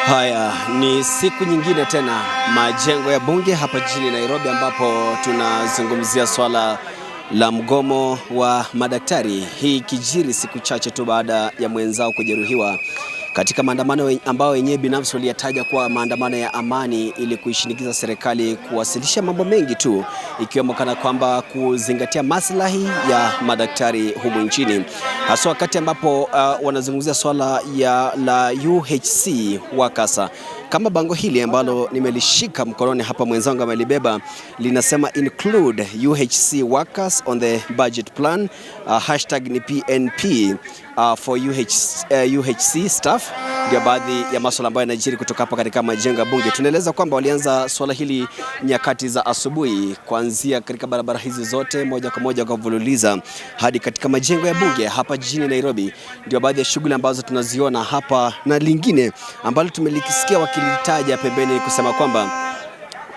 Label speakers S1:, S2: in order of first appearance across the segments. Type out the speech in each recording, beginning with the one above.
S1: Haya ni siku nyingine tena majengo ya bunge hapa jijini Nairobi, ambapo tunazungumzia swala la mgomo wa madaktari, hii kijiri siku chache tu baada ya mwenzao kujeruhiwa katika maandamano ambao wenyewe binafsi waliyataja kuwa maandamano ya amani ili kuishinikiza serikali kuwasilisha mambo mengi tu, ikiwemo kana kwamba kuzingatia maslahi ya madaktari humu nchini, hasa wakati ambapo wanazungumzia swala la UHC workers. Kama bango hili ambalo nimelishika mkononi hapa, mwenzangu amelibeba, linasema include UHC workers on the budget plan, hashtag ni PNP for UHC staff. Ndio baadhi ya masuala ambayo yanajiri kutoka hapa katika majengo ya bunge. Tunaeleza kwamba walianza swala hili nyakati za asubuhi, kuanzia katika barabara hizi zote moja kwa moja kuvululiza hadi katika majengo ya bunge hapa jijini Nairobi. Ndio baadhi ya shughuli ambazo tunaziona hapa, na lingine ambalo tumelisikia wakilitaja pembeni kusema kwamba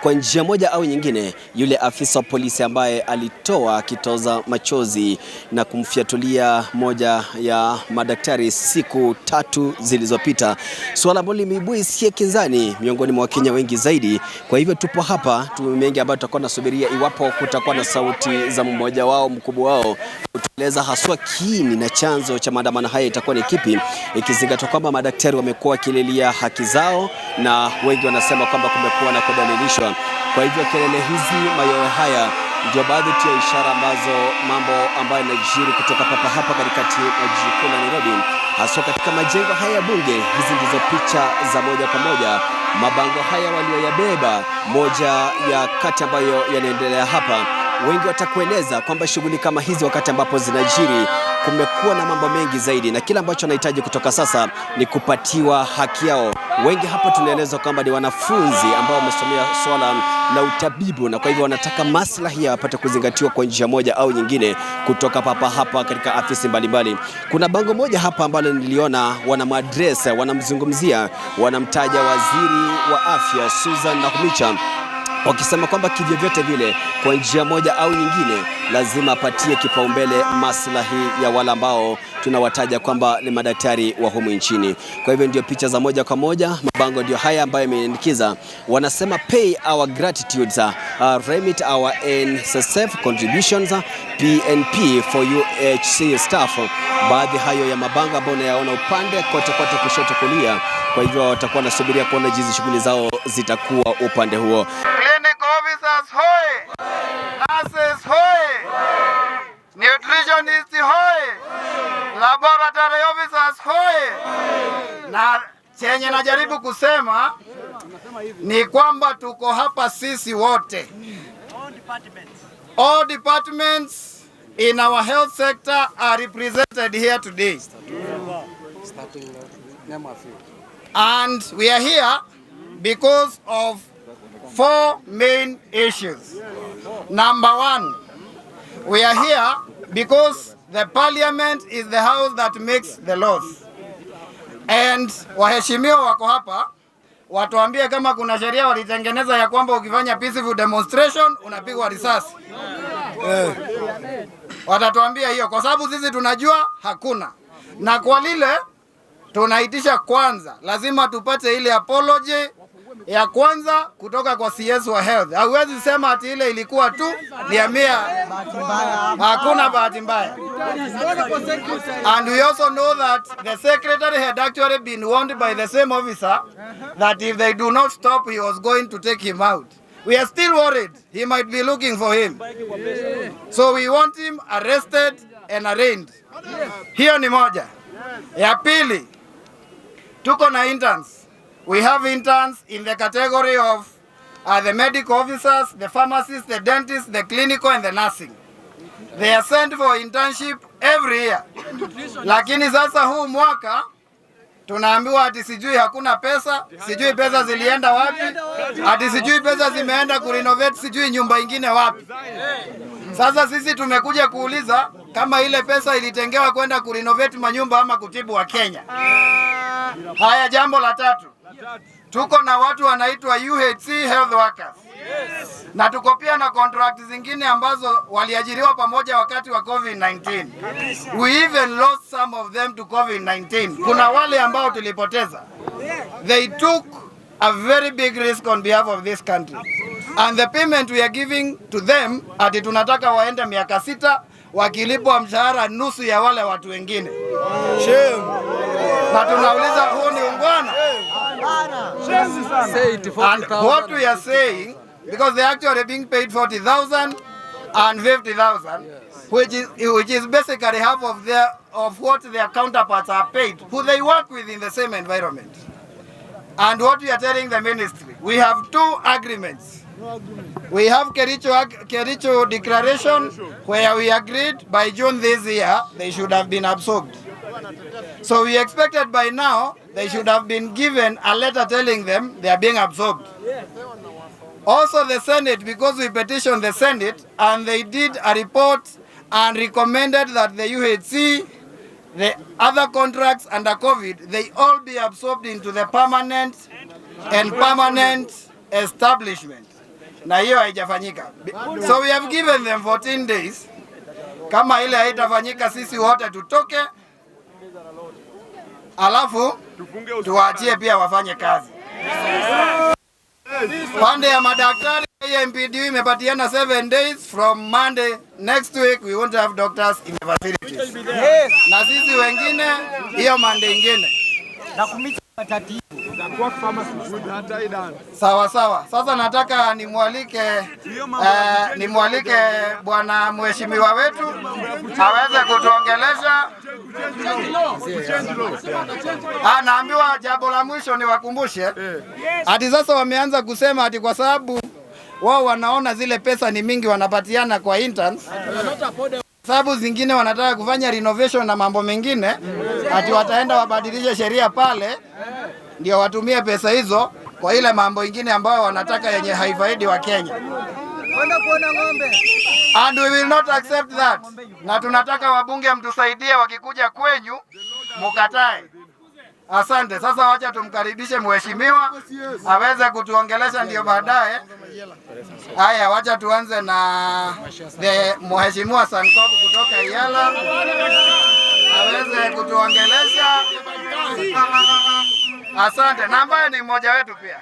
S1: kwa njia moja au nyingine yule afisa wa polisi ambaye alitoa kitoza machozi na kumfiatulia moja ya madaktari siku 3 zilizopita, swala ambalo limeibua hisia kinzani miongoni mwa Wakenya wengi zaidi. Kwa hivyo tupo hapa, mengi ambayo tutakuwa nasubiria iwapo kutakuwa na sauti za mmoja wao mkubwa wao kutueleza haswa kiini na chanzo cha maandamano haya itakuwa ni kipi, ikizingatia kwamba madaktari wamekuwa wakililia haki zao na wengi wanasema kwamba kumekuwa na kudalilishwa. Kwa hivyo kelele hizi, mayowe haya ndio baadhi ya ishara ambazo mambo ambayo yanajiri kutoka papa hapa katikati ya jiji kuu la Nairobi, hasa katika majengo haya ya bunge. Hizi ndizo picha za moja kwa moja, mabango haya walioyabeba, moja ya kati ambayo yanaendelea hapa. Wengi watakueleza kwamba shughuli kama hizi wakati ambapo zinajiri kumekuwa na mambo mengi zaidi, na kila ambacho wanahitaji kutoka sasa ni kupatiwa haki yao. Wengi hapa tunaeleza kwamba ni wanafunzi ambao wamesomea swala la utabibu, na kwa hivyo wanataka maslahi yao yapate kuzingatiwa kwa njia moja au nyingine kutoka papa hapa katika afisi mbalimbali. Kuna bango moja hapa ambalo niliona wanamadresa, wanamzungumzia, wanamtaja waziri wa afya Susan Nakhumicha, wakisema kwamba kivyo vyote vile kwa njia moja au nyingine lazima apatie kipaumbele maslahi ya wale ambao tunawataja kwamba ni madaktari wa humu nchini. Kwa hivyo ndio picha za moja kwa moja, mabango ndio haya ambayo yameindikiza, wanasema pay our gratitudes, remit our NSSF contributions, PNP for UHC staff. Baadhi hayo ya mabango ambayo unayaona upande kote kushoto kulia. Kwa hivyo watakuwa nasubiria kuona jinsi shughuli zao zitakuwa upande huo.
S2: Clinic officers hoi, nurses hoi, nutritionists hoi, laboratory officers hoi. Na chenye najaribu kusema ni kwamba tuko hapa sisi wote, all departments in our health sector are represented here today. And we are here because of 4 main issues. Number 1, we are here because the parliament is the house that makes the laws. And waheshimiwa wako hapa watuambie kama kuna sheria walitengeneza ya kwamba ukifanya peaceful demonstration unapigwa risasi. Watatuambia hiyo, kwa sababu sisi tunajua hakuna. Na kwa lile tunaitisha kwanza, lazima tupate ile apology ya kwanza kutoka kwa CS wa health. Hauwezi sema ati ile ilikuwa tu ni amia, hakuna bahati mbaya. And we also know that the secretary had actually been warned by the same officer that if they do not stop, he was going to take him out. We are still worried he might be looking for him. So we want him arrested and arraigned. Hiyo ni moja. Ya pili, tuko na interns. We have interns in the category of the medical officers, the pharmacists, the dentists, the clinical and the nursing. They are sent for internship every year. Lakini sasa huu mwaka tunaambiwa ati sijui hakuna pesa, sijui pesa zilienda wapi, ati sijui pesa zimeenda kurenovate sijui nyumba ingine wapi. Sasa sisi tumekuja kuuliza kama ile pesa ilitengewa kwenda kurenovate manyumba ama kutibu wa Kenya. Haya, jambo la tatu. tuko na watu wanaitwa UHC health workers. Na tuko pia na contract zingine ambazo waliajiriwa pamoja wakati wa COVID-19. We even lost some of them to COVID-19. Kuna wale ambao tulipoteza. They took a very big risk on behalf of this country. And the payment we are giving to them, ati tunataka waende miaka 6 wakilipwa mshahara nusu ya wale watu wengine. Shame. Na tunauliza huu ni ungwana? And what we are saying, because they actually being paid 40,000 and 50,000, which is basically half of what their counterparts are paid, who they work with in the same environment. And what we are telling the ministry, we have 2 agreements. We have Kericho declaration where we agreed by June this year they should have been absorbed. So we expected by now they should have been given a letter telling them they are being absorbed. Also the Senate, because we petitioned the Senate and they did a report and recommended that the UHC, the other contracts under COVID, they all be absorbed into the permanent establishment. Na hiyo haijafanyika. So we have given them 14 days. Kama ile haitafanyika sisi wote tutoke. Alafu tuwaachie pia wafanye kazi. Pande ya madaktari MPDU imepatiana 7 days from Monday next week we won't have doctors in the facilities. Na sisi wengine hiyo Monday ingine. Na kumicha matatizo. Sawa sawa. Sasa nataka nimwalike bwana mheshimiwa wetu aweze kutuongelesha. Naambiwa jambo la mwisho niwakumbushe. Ati sasa wameanza kusema ati kwa sababu wao wanaona zile pesa ni mingi wanapatiana kwa interns. Sababu zingine wanataka kufanya renovation na mambo mengine, ati wataenda wabadilishe sheria pale ndio watumie pesa hizo kwa ile mambo ingine ambayo wanataka yenye haifaidi wa Kenya. And we will not accept that. Na tunataka wabunge mtusaidie wakikuja kwenyu mukatae. Asante. Sasa wacha tumkaribishe mheshimiwa aweze kutuongelesha ndio baadaye. Haya, wacha tuanze na mheshimiwa Sankoku kutoka Iyala. Aweze kutuongelesha. Asante. Na ambaye ni mmoja wetu pia.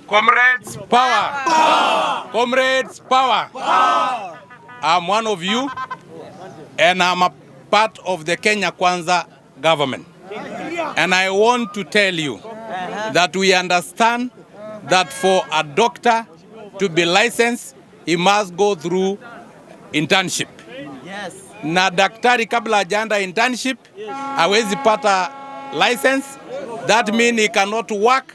S3: Comrades, power! Comrades, power! I'm one of you, and I'm a part of the Kenya Kwanza government. And I want to tell you that we understand that for a doctor to be licensed, he must go through internship. Yes. Na daktari kabla hajaenda internship, hawezi pata license. That means he cannot work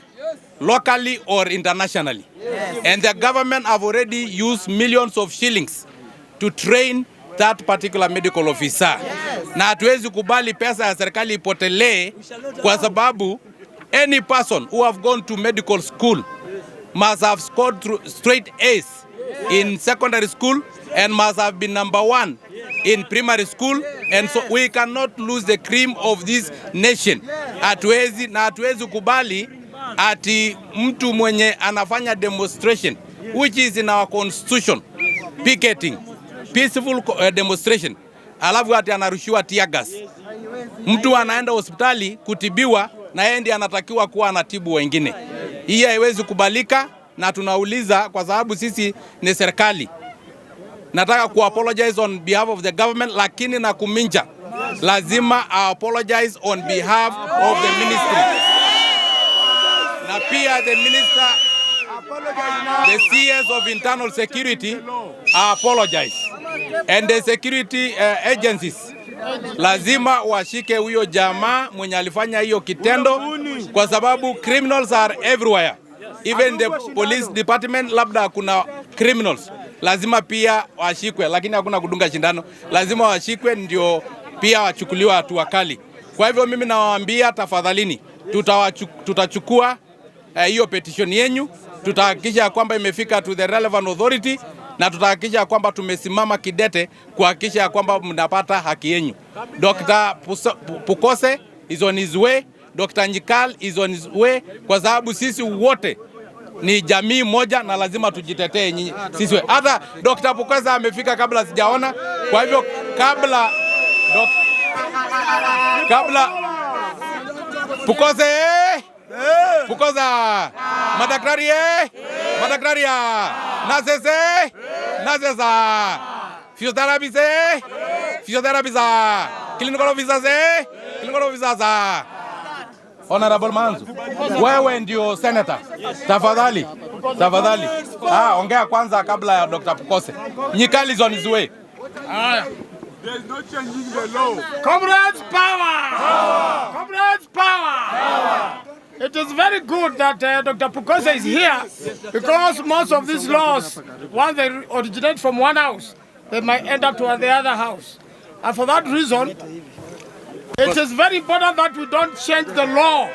S3: locally or internationally. Yes. And the government have already used millions of shillings to train that particular medical officer. Yes. Na hatuwezi kubali pesa ya serikali ipotelee kwa sababu any person who have gone to medical school must have scored straight A's in secondary school and must have been #1 in primary school, and so we cannot lose the cream of this nation. Hatuwezi kubali ati mtu mwenye anafanya demonstration which is in our constitution, picketing, peaceful demonstration, alafu ati anarushiwa tear gas. Mtu anaenda hospitali kutibiwa na yeye ndiye anatakiwa kuwa anatibu wengine. Hii haiwezi kubalika, na tunauliza kwa sababu sisi ni serikali. Nataka ku apologize on behalf of the government, lakini na kuminja lazima apologize on behalf of the ministry. Na pia the minister, the CS of internal security apologize, and the security agencies lazima washike huyo jamaa mwenye alifanya hiyo kitendo, kwa sababu criminals are everywhere. Even the police department, labda kuna criminals, lazima pia washikwe, lakini hakuna kudunga shindano. Lazima washikwe ndio pia wachukuliwa hatua kali. Kwa hivyo mimi nawaambia tafadhalini, tutachukua hiyo petition yenu, tutahakikisha kwamba imefika to the relevant authority, na tutahakikisha kwamba tumesimama kidete kuhakikisha kwamba mnapata haki yenu. Dr. Pukose is on his way, Dr. Nyikal is on his way, kwa sababu sisi wote ni jamii moja na lazima tujitetee nyinyi sisi. Hata Dr. Pukose amefika kabla sijaona. Kwa hivyo kabla Pukose Pukoza madaktari Nasesa physiotherapy clinical officers. Honorable Manzu, wewe ndio senator. Tafadhali. Ongea kwanza kabla ya Dr. Pukose. Nyikali is on his way.
S4: There's no changing the law. Comrades, power! Comrades, power! It is very good that Dr. Pukose is here, because most of these laws, once they originate from one house, they might end up to the other house. And for that reason, it is very important that we don't change the law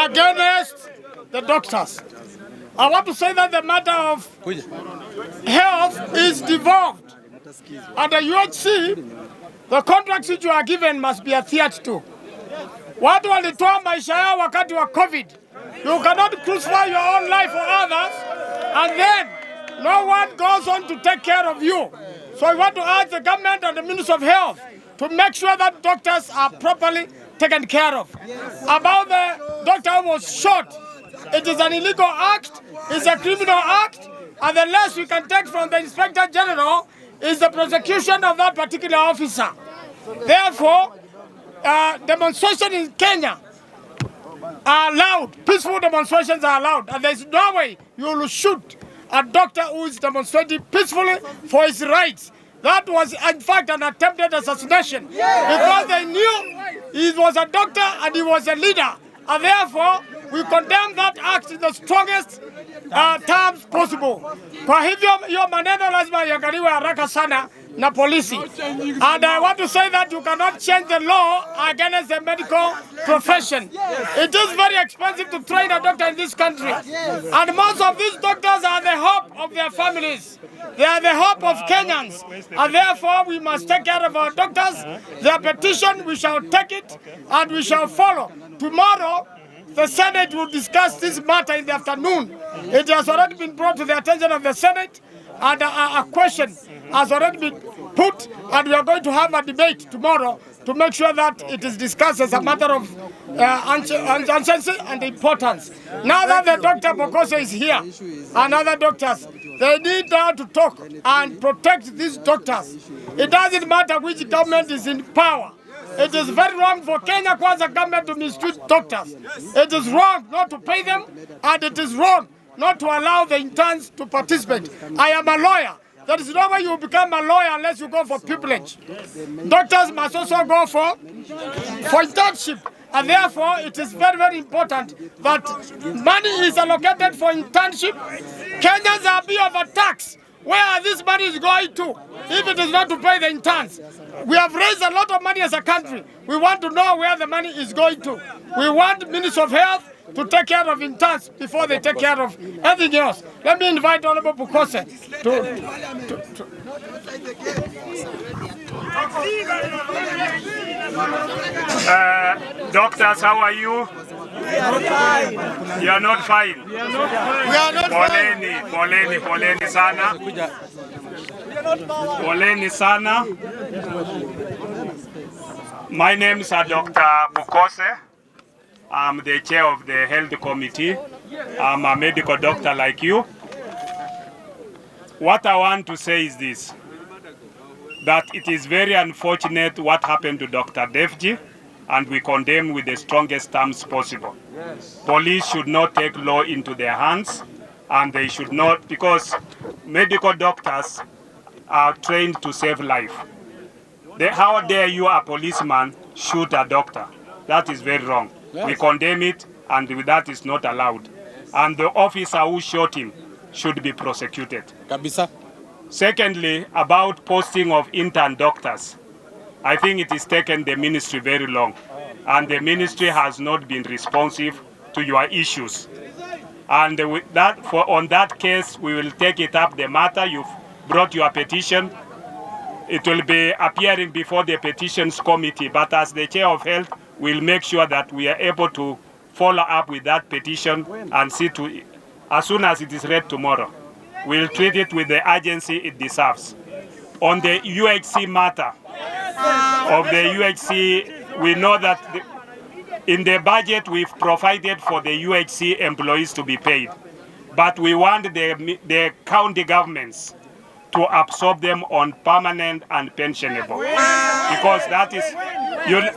S4: against the doctors. I want to say that the matter of health is devolved. Under UHC, the contracts which you are given must be adhered to. Watu walitoa maisha yao wakati wa COVID. You cannot crucify your own life for others, and then no one goes on to take care of you. So I want to urge the government and the Ministry of Health to make sure that doctors are properly taken care of. About the doctor who was shot, it is an illegal act, it's a criminal act, and the less we can take from the Inspector General is the prosecution of that particular officer. Therefore, demonstrations in Kenya are allowed. Peaceful demonstrations are allowed. And there's no way you will shoot a doctor who is demonstrating peacefully for his rights. That was, in fact, an attempted assassination. Because they knew he was a doctor and he was a leader. And therefore, we condemn that act in the strongest terms possible. Kwa hivyo, hiyo maneno lazima iangaliwe haraka sana na polisi. And I want to say that you cannot change the law against the medical profession. It is very expensive to train a doctor in this country. And most of these doctors are the hope of their families. They are the hope of Kenyans. And therefore, we must take care of our doctors. Their petition, we shall take it and we shall follow. Tomorrow, the Senate will discuss this matter in the afternoon. It has already been brought to the attention of the Senate, and a question has already been put, and we are going to have a debate tomorrow to make sure that it is discussed as a matter of urgency and importance. Now that the Dr. Pukose is here, and other doctors, they need now to talk and protect these doctors. It doesn't matter which government is in power. It is very wrong for Kenya Kwanza government to mistreat doctors. It is wrong not to pay them, and it is wrong not to allow the interns to participate. I am a lawyer. There is no way you become a lawyer unless you go for pupillage. Doctors must also go for internship. And therefore, it is very, very important that money is allocated for internship. Kenyans are being overtaxed. Where this money is going to, if it is not to pay the interns? We have raised a lot of money as a country. We want to know where the money is going to. We want the Ministry of Health to take care of interns before they take care of everything else. Let me invite Honorable Pukose to
S5: doctors, how are you? You are not fine.
S4: We are not fine.
S5: Poleni sana. Poleni sana. My name is Dr. Pukose. I'm the chair of the health committee. I'm a medical doctor like you. What I want to say is this, that it is very unfortunate what happened to Dr. Devji, and we condemn with the strongest terms possible. Yes. Police should not take law into their hands, and they should not, because medical doctors are trained to save life. How dare you, a policeman, shoot a doctor? That is very wrong. Yes. We condemn it, and that is not allowed. And the officer who shot him should be prosecuted.
S3: Kabisa.
S5: Secondly, about posting of intern doctors, I think it has taken the ministry very long, and the ministry has not been responsive to your issues. And with that, on that case, we will take it up, the matter. brought your petition. It will be appearing before the petitions committee, but as the Chair of Health, we'll make sure that we are able to follow up with that petition and see to it as soon as it is read tomorrow. We'll treat it with the urgency it deserves. On the UHC matter of the UHC, we know that in the budget we've provided for the UHC employees to be paid, but we want the county governments to absorb them on permanent and pensionable, because that is,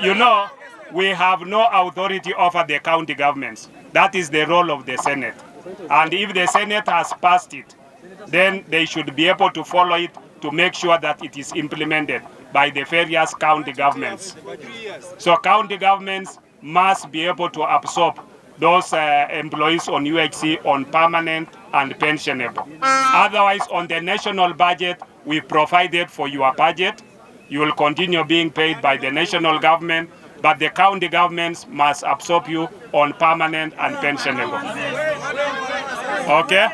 S5: you know, we have no authority over the county governments. That is the role of the Senate. And if the Senate has passed it, then they should be able to follow it to make sure that it is implemented by the various county governments. So county governments must be able to absorb those employees on UHC on permanent and pensionable. Otherwise, on the national budget, we provided for your budget. You will continue being paid by the national government, but the county governments must absorb you on permanent and pensionable. Okay?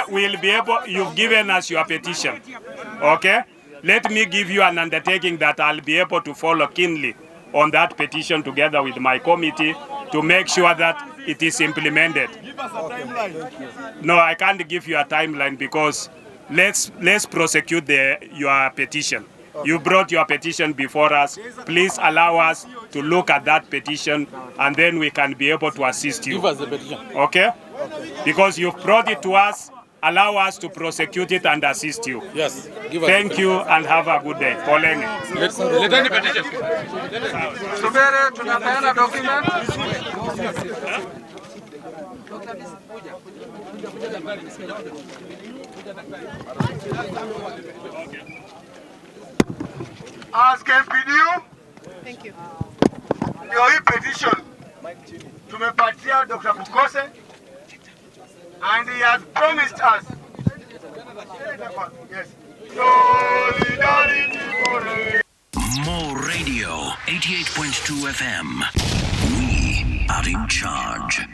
S5: We'll be able, you've given us your petition. Okay? Let me give you an undertaking that I'll be able to follow keenly on that petition together with my committee to make sure that it is implemented.
S4: Give us a timeline.
S5: No, I can't give you a timeline because let's prosecute your petition. You brought your petition before us. Please allow us to look at that petition and then we can be able to assist you.
S3: Give us the petition.
S5: Okay? Because you've brought it to us, allow us to prosecute it and assist you.
S3: Yes. Give us
S5: Thank you and have a good day. Poleni.
S3: Leteni petition.
S2: Subere, tunapeana document. As KPDU,
S6: Thank you.
S2: ndio hii petition tumepatia Dr. Pukose and he has promised us. Yes. Solidarity for
S7: More Radio, 88.2 FM. We are in charge.